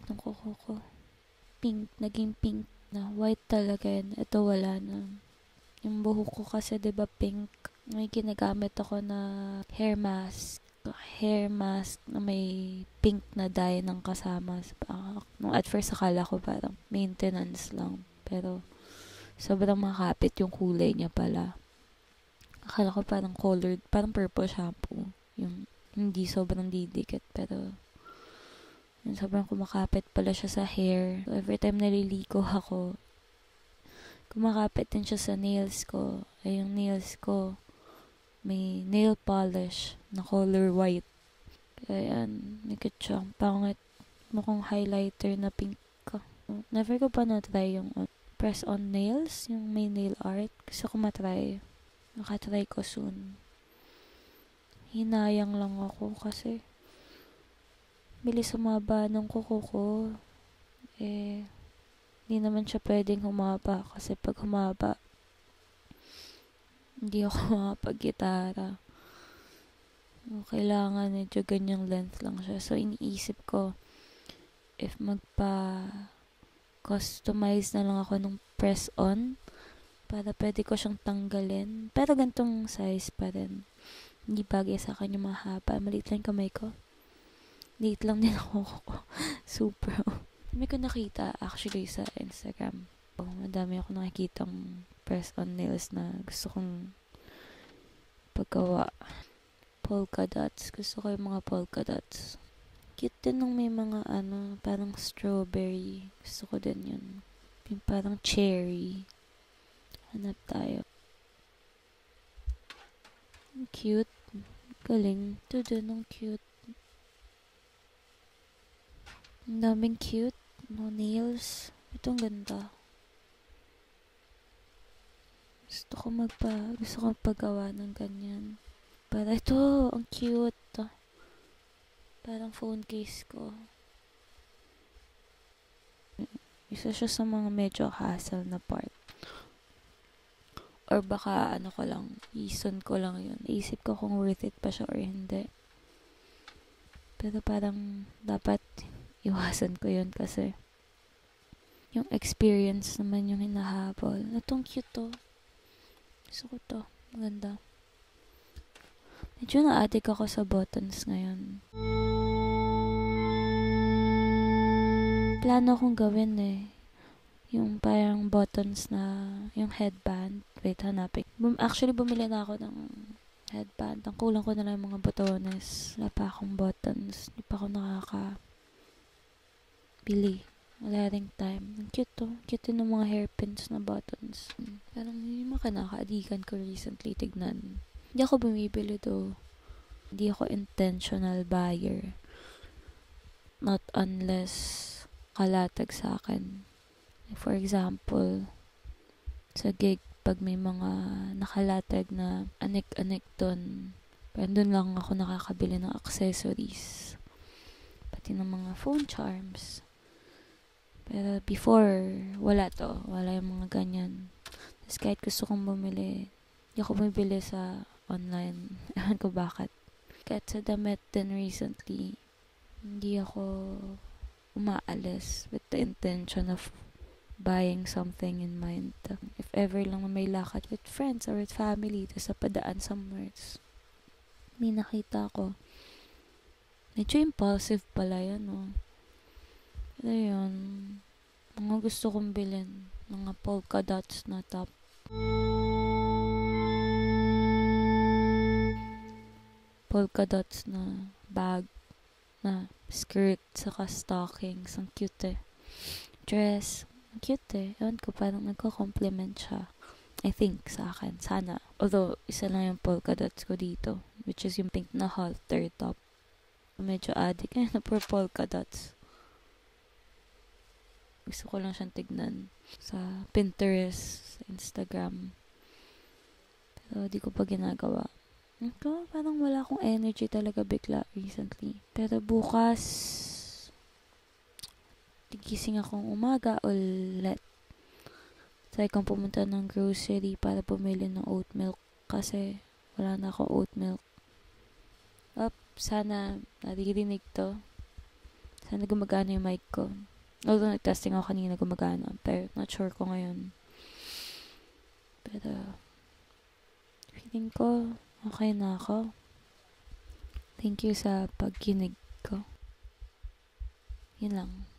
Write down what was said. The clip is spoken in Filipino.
ng kuko ko. Pink, naging pink na. White talaga yun. Ito wala na. Yung buhok ko kasi 'di ba pink. May ginagamit ako na hair mask. Hair mask na may pink na dye ng kasama. Nung at first akala ko parang maintenance lang. Pero sobrang makapit yung kulay niya pala. Akala ko parang colored, parang purple shampoo. Yung hindi sobrang didikit pero yung sobrang kumakapit pala siya sa hair. So, every time naliligo ako, kumakapit din siya sa nails ko. Ay, yung nails ko, may nail polish na color white. Kaya yan, nikit siya. Pangit. Mukhang highlighter na pink ka. Never ko pa na-try yung press on nails, yung may nail art. Gusto ko matry. Makatry ko soon. Hinayang lang ako kasi bilis humaba ng kuko ko. Hindi naman siya pwedeng humaba kasi pag humaba, hindi ako makapag-gitara. Kailangan medyo ganyang length lang siya. So, iniisip ko, if magpa-customize na lang ako nung press-on, para pwede ko siyang tanggalin. Pero gantong size pa rin. Hindi bagay sa akin yung mahaba. Maliit lang kamay ko. Liit lang din ako. Super. May ko nakita actually sa Instagram. Madami ako nakikitang press-on nails na gusto kong paggawa. Polka dots. Gusto ko yung mga polka dots. Cute din nung may mga parang strawberry. Gusto ko din yun. Yung parang cherry. Hanap tayo. Cute. Galing. Ito din ang cute. Ang daming cute. No nails. Ito ang ganda. Gusto ko magpagawa ng ganyan. Para ito, ang cute. Parang phone case ko. Isa siya sa mga medyo hassle na part. Or baka ison ko lang yun. Isip ko kung worth it pa siya or hindi. Pero parang dapat iwasan ko yun kasi yung experience naman yung hinahabol. Itong cute to. Gusto ko to. Maganda. Medyo na-addict ako sa buttons ngayon. Plano kong gawin yung parang buttons na yung headband. Wait, hanapin. Actually, bumili na ako ng headband. Ang kulang ko na lang yung mga botones. Wala pa akong buttons. Hindi pa ako nakakabili. Wala ring time. Ang cute to. Cute din ng mga hairpins na buttons. Parang yung mga kinaka-adikan ko recently. Tignan. Hindi ako bumibili do. Hindi ako intentional buyer. Not unless kalatag sa akin. For example, sa gig, pag may mga nakalatag na anik-anik doon, doon lang ako nakakabili ng accessories. Pati ng mga phone charms. Pero before, wala to. Wala yung mga ganyan. Tapos kahit gusto kong bumili, hindi ako bumibili sa online. Ewan ko bakit. Kahit sa damit din recently, hindi ako umaalis with the intention of buying something in mind. If ever lang may lakad with friends or with family, tapos napadaan somewhere, may nakita ko. Medyo impulsive pala yan, no? Ano yun? Mga gusto kong bilhin. Mga polka dots na top. Polka dots na bag. Na skirt, saka stockings. Ang cute Dress. Ang cute Ewan ko, parang nagko-compliment siya. I think, sa akin. Sana. Although, isa lang yung polka dots ko dito. Which is yung pink na halter top. Medyo addict na for polka dots. Gusto ko lang siyang tignan sa Pinterest, sa Instagram. Pero di ko pa ginagawa. Ito, parang wala akong energy talaga bigla recently. Pero bukas, tigising akong umaga ulit. Try kong pumunta ng grocery para bumili ng oat milk kasi wala na ako oat milk. Sana naririnig to. Sana gumagana yung mic ko. Although nag-testing ako kanina gumagana. Pero not sure ko ngayon. Pero feeling ko okay na ako. Thank you sa pagkinig ko. Yun lang.